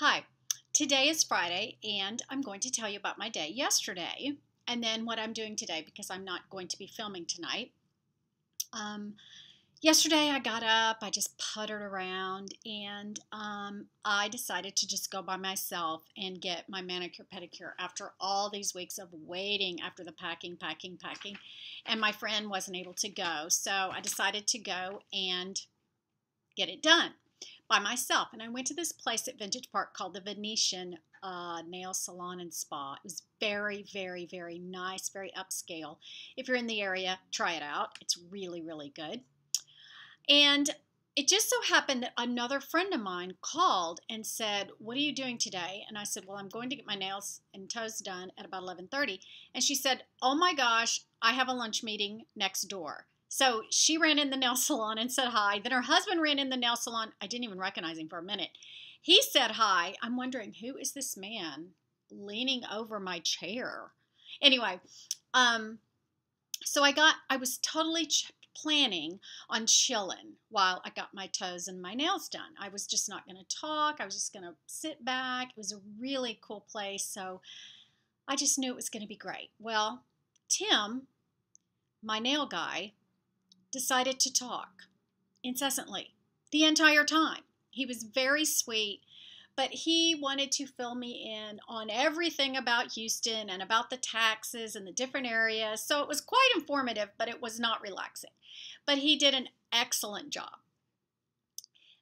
Hi, today is Friday, and I'm going to tell you about my day yesterday and then what I'm doing today because I'm not going to be filming tonight. Um, Yesterday I got up, I just puttered around, and I decided to just go by myself and get my manicure pedicure after all these weeks of waiting after the packing, and my friend wasn't able to go. So I decided to go and get it done by myself. And I went to this place at Vintage Park called the Venetian Nail Salon and Spa. It was very nice, very upscale. If you're in the area, try it out. It's really good. And it just so happened that another friend of mine called and said, "What are you doing today?" And I said, "Well, I'm going to get my nails and toes done at about 11:30. And she said, "Oh my gosh, I have a lunch meeting next door." So she ran in the nail salon and said hi. Then her husband ran in the nail salon. I didn't even recognize him for a minute. He said hi. I'm wondering, who is this man leaning over my chair? Anyway, so I was totally planning on chilling while I got my toes and my nails done. I was just not going to talk. I was just going to sit back. It was a really cool place, so I just knew it was going to be great. Well, Tim, my nail guy, decided to talk incessantly the entire time. He was very sweet, but he wanted to fill me in on everything about Houston and about the taxes and the different areas. So it was quite informative, but it was not relaxing. But he did an excellent job.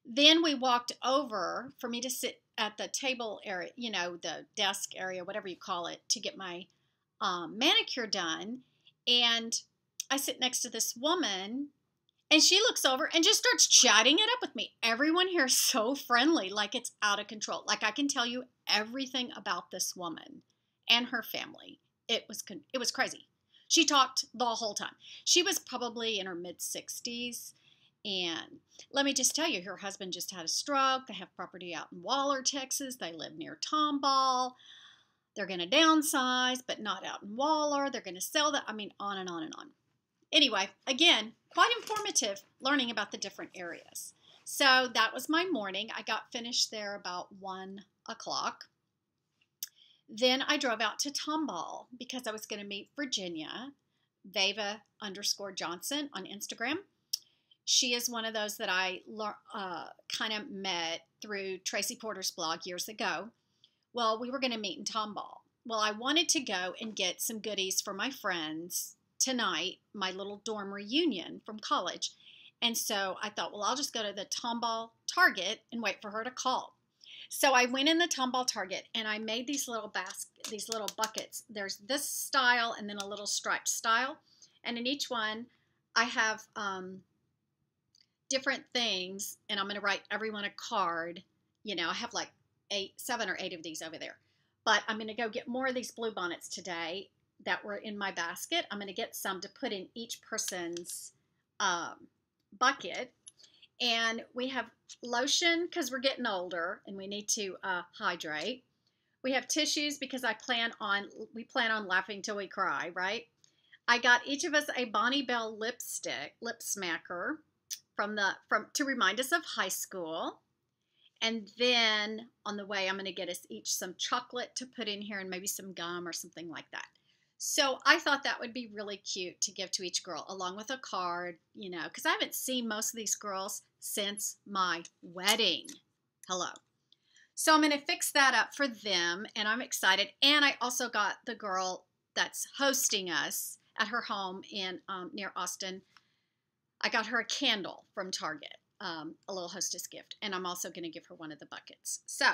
Then we walked over for me to sit at the table area, the desk area, whatever you call it, to get my manicure done. And I sit next to this woman, and she looks over and just starts chatting it up with me. Everyone here is so friendly, like it's out of control. Like I can tell you everything about this woman and her family. It was crazy. She talked the whole time. She was probably in her mid-60s. And let me just tell you, her husband just had a stroke. They have property out in Waller, Texas. They live near Tomball. They're going to downsize, but not out in Waller. They're going to sell that. I mean, on and on and on. Anyway, again, quite informative learning about the different areas. So that was my morning. I got finished there about 1 o'clock. Then I drove out to Tomball because I was going to meet Virginia, Vava_Johnson on Instagram. She is one of those that I kind of met through Tracy Porter's blog years ago. Well, we were going to meet in Tomball. Well, I wanted to go and get some goodies for my friends tonight, my little dorm reunion from college. And so I thought, well, I'll just go to the Tomball Target and wait for her to call. So I went in the Tomball Target and I made these little buckets. There's this style and then a little striped style. And in each one, I have different things, and I'm going to write everyone a card. I have like 7 or 8 of these over there. But I'm going to go get more of these blue bonnets today that were in my basket. I'm going to get some to put in each person's bucket. And we have lotion because we're getting older and we need to hydrate. We have tissues because we plan on laughing till we cry, right? I got each of us a Bonnie Bell lip smacker to remind us of high school. And then on the way, I'm going to get us each some chocolate to put in here and maybe some gum or something like that. So I thought that would be really cute to give to each girl, along with a card, because I haven't seen most of these girls since my wedding. Hello. So I'm going to fix that up for them, and I'm excited. And I also got the girl that's hosting us at her home in near Austin. I got her a candle from Target, a little hostess gift, and I'm also going to give her one of the buckets. So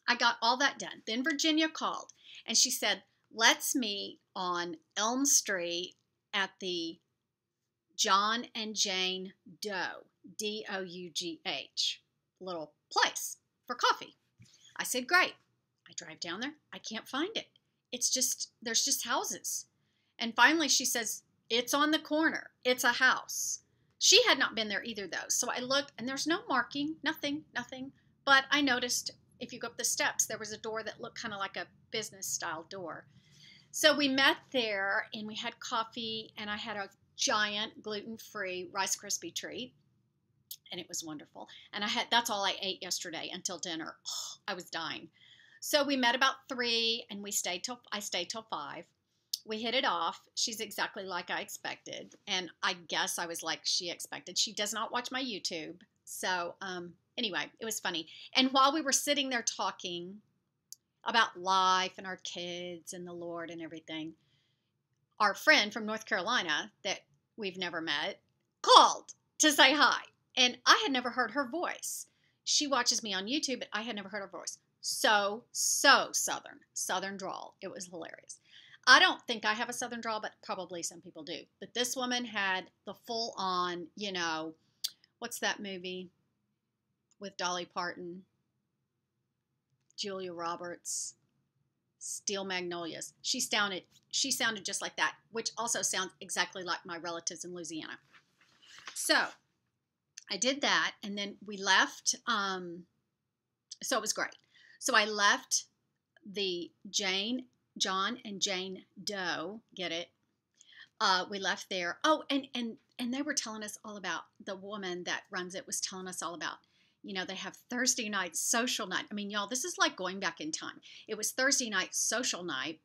I got all that done. Then Virginia called, and she said, "Let's meet on Elm Street at the John and Jane Dough, Dough, little place for coffee." I said, "Great." I drive down there. I can't find it. There's just houses. And finally she says, "It's on the corner. It's a house." She had not been there either, though. So I looked, and there's no marking, nothing. But I noticed if you go up the steps, there was a door that looked kind of like a business-style door. So we met there, and we had coffee, and I had a giant gluten-free Rice Krispie treat. and it was wonderful. And that's all I ate yesterday until dinner. Oh, I was dying. So we met about 3, and I stayed till 5. We hit it off. She's exactly like I expected, and I guess I was like she expected. She does not watch my YouTube, so anyway, it was funny. And while we were sitting there talking about life and our kids and the Lord and everything, our friend from North Carolina that we've never met called to say hi. And I had never heard her voice. She watches me on YouTube, but I had never heard her voice. So Southern drawl. It was hilarious. I don't think I have a Southern drawl, but probably some people do. But this woman had the full on, what's that movie with Dolly Parton, Julia Roberts, Steel Magnolias. She sounded just like that, which also sounds exactly like my relatives in Louisiana. So I did that, and then we left. So it was great. So I left the John and Jane Doe. Get it? We left there. Oh, and they were telling us all about, the woman that runs it was telling us all about, they have Thursday night social night. I mean, y'all, this is like going back in time. It was Thursday night social night,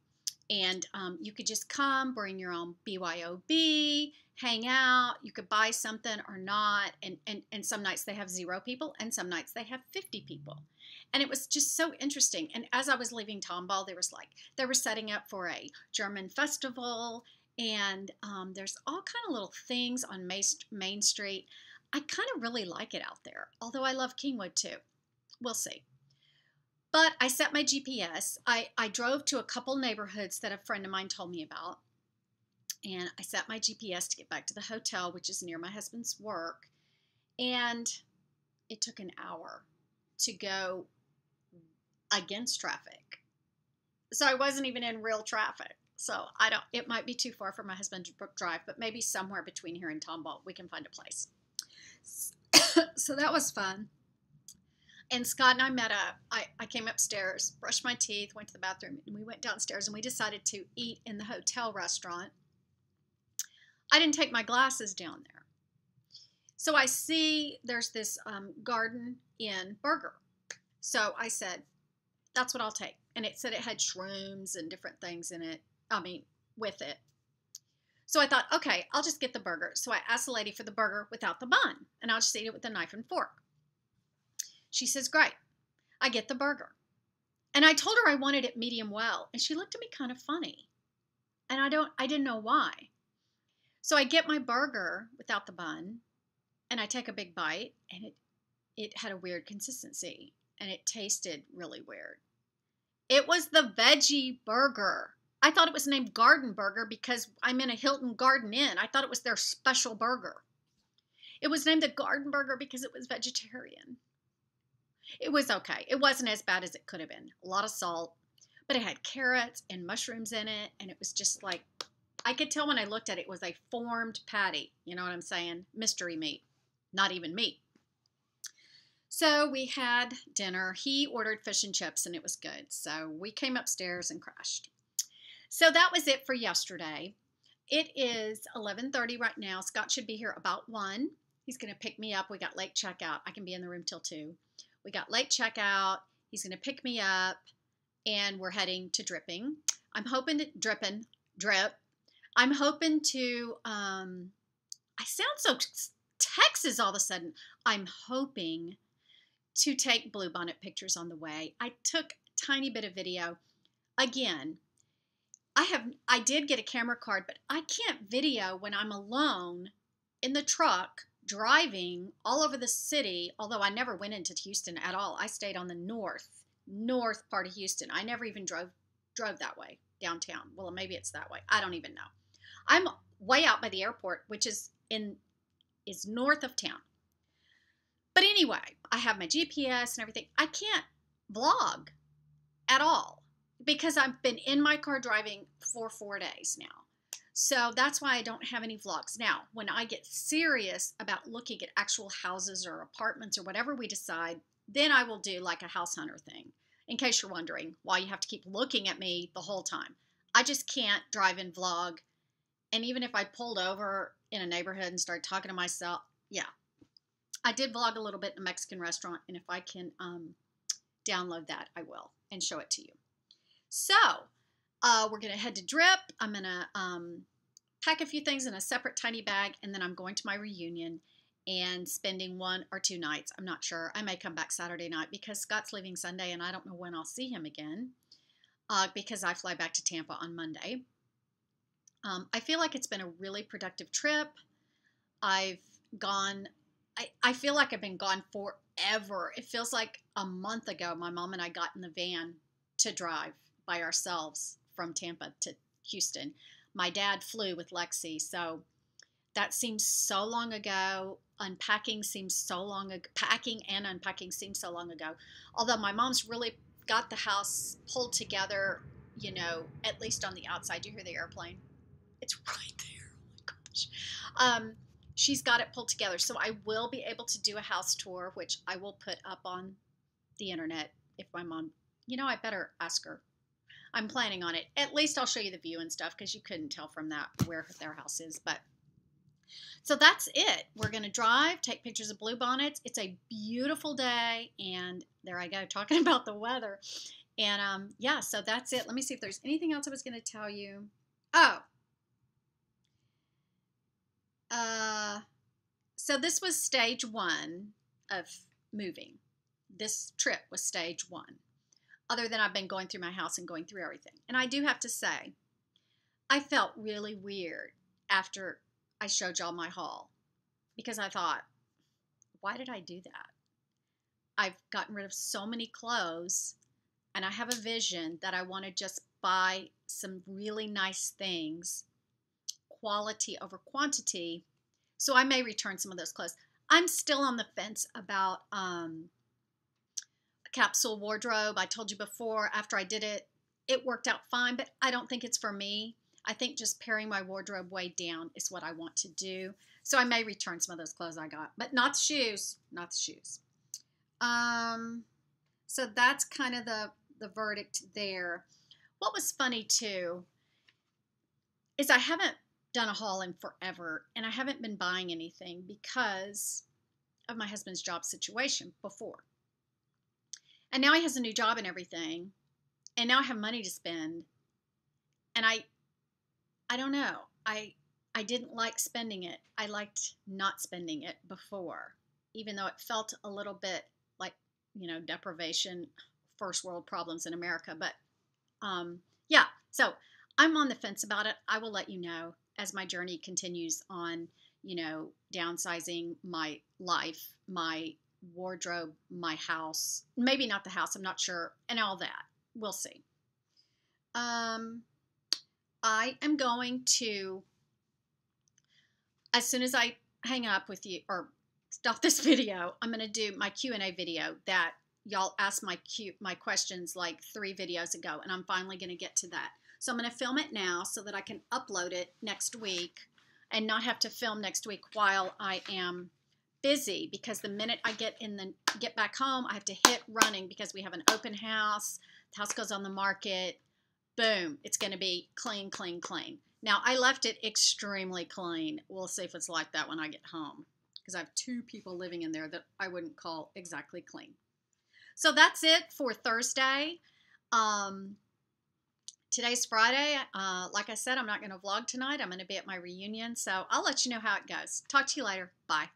and you could just come, bring your own BYOB, hang out. You could buy something or not. And some nights they have 0 people, and some nights they have 50 people. And it was just so interesting. And as I was leaving Tomball, they were setting up for a German festival, and there's all kind of little things on Main Street. I kind of really like it out there, although I love Kingwood too. We'll see. But I set my GPS. I drove to a couple neighborhoods that a friend of mine told me about, and I set my GPS to get back to the hotel, which is near my husband's work, and it took an hour to go against traffic. So I wasn't even in real traffic. So it might be too far for my husband to drive, but maybe somewhere between here and Tomball, we can find a place. So that was fun. And Scott and I met up. I came upstairs, brushed my teeth, went to the bathroom, and we went downstairs, and we decided to eat in the hotel restaurant. I didn't take my glasses down there. So I see there's this Garden Inn burger. So I said, that's what I'll take. And it said it had shrooms and different things in it. With it. So I thought, okay, I'll just get the burger. So I asked the lady for the burger without the bun, and I'll just eat it with a knife and fork. She says, great. I get the burger. And I told her I wanted it medium well, and she looked at me kind of funny. And I didn't know why. So I get my burger without the bun, and I take a big bite, and it had a weird consistency, and it tasted really weird. It was the veggie burger. I thought it was named Garden Burger because I'm in a Hilton Garden Inn. I thought it was their special burger. It was named the Garden Burger because it was vegetarian. It was okay. It wasn't as bad as it could have been. A lot of salt, but it had carrots and mushrooms in it, and it was just like, I could tell when I looked at it, it was a formed patty. You know what I'm saying? Mystery meat. Not even meat. So we had dinner. He ordered fish and chips, and it was good. So we came upstairs and crashed. So that was it for yesterday. It is 11:30 right now. Scott should be here about 1. He's going to pick me up. We got late checkout. I can be in the room till 2. We got late checkout. He's going to pick me up, and we're heading to Dripping. I'm hoping to drip. I'm hoping to, I sound so Texas all of a sudden. I'm hoping to take bluebonnet pictures on the way. I took a tiny bit of video. Again, I did get a camera card, but I can't video when I'm alone in the truck driving all over the city, although I never went into Houston at all. I stayed on the north part of Houston. I never even drove that way downtown. Well, maybe it's that way. I don't even know. I'm way out by the airport, which is north of town. But anyway, I have my GPS and everything. I can't vlog at all because I've been in my car driving for 4 days now. So that's why I don't have any vlogs. Now, when I get serious about looking at actual houses or apartments or whatever we decide, then I will do like a house hunter thing. In case you're wondering why you have to keep looking at me the whole time. I just can't drive and vlog. And even if I pulled over in a neighborhood and started talking to myself, yeah, I did vlog a little bit in a Mexican restaurant, and if I can download that, I will and show it to you. So we're going to head to Drip. I'm going to pack a few things in a separate tiny bag, and then I'm going to my reunion and spending 1 or 2 nights. I'm not sure. I may come back Saturday night because Scott's leaving Sunday, and I don't know when I'll see him again because I fly back to Tampa on Monday. I feel like it's been a really productive trip. I've gone, I feel like I've been gone forever. It feels like a month ago my mom and I got in the van to drive by ourselves from Tampa to Houston. My dad flew with Lexi, so that seems so long ago. Unpacking seems so long ago. Packing and unpacking seems so long ago. Although my mom's really got the house pulled together, you know, at least on the outside. Do you hear the airplane? It's right there. Oh my gosh. She's got it pulled together. So I will be able to do a house tour, which I will put up on the internet if my mom, you know, I better ask her. I'm planning on it. At least I'll show you the view and stuff because you couldn't tell from that where their house is. But so that's it. We're going to drive, take pictures of bluebonnets. It's a beautiful day. And there I go, talking about the weather. And yeah, so that's it. Let me see if there's anything else I was going to tell you. Oh. So this was stage 1 of moving. This trip was stage 1. Other than I've been going through my house and going through everything. And I do have to say, I felt really weird after I showed y'all my haul. Because I thought, why did I do that? I've gotten rid of so many clothes. And I have a vision that I want to just buy some really nice things. Quality over quantity. So I may return some of those clothes. I'm still on the fence about a capsule wardrobe. I told you before, after I did it, it worked out fine, but I don't think it's for me. I think just paring my wardrobe way down is what I want to do. So I may return some of those clothes I got, but not the shoes, not the shoes. So that's kind of the verdict there. What was funny too is I haven't done a haul in forever, and I haven't been buying anything because of my husband's job situation before. And now he has a new job and everything, and now I have money to spend, and I don't know. I didn't like spending it. I liked not spending it before, even though it felt a little bit like, you know, deprivation, first world problems in America. But yeah, so I'm on the fence about it. I will let you know as my journey continues on, you know, downsizing my life, my wardrobe, my house, maybe not the house, I'm not sure, and all that. We'll see. I am going to, as soon as I hang up with you or stop this video, I'm going to do my Q&A video that y'all asked my questions like 3 videos ago, and I'm finally going to get to that. So I'm going to film it now so that I can upload it next week and not have to film next week while I am busy, because the minute I get back home, I have to hit running because we have an open house. The house goes on the market. Boom. It's going to be clean, clean, clean. Now, I left it extremely clean. We'll see if it's like that when I get home, because I have 2 people living in there that I wouldn't call exactly clean. So that's it for Thursday. Today's Friday. Like I said, I'm not going to vlog tonight. I'm going to be at my reunion, so I'll let you know how it goes. Talk to you later. Bye.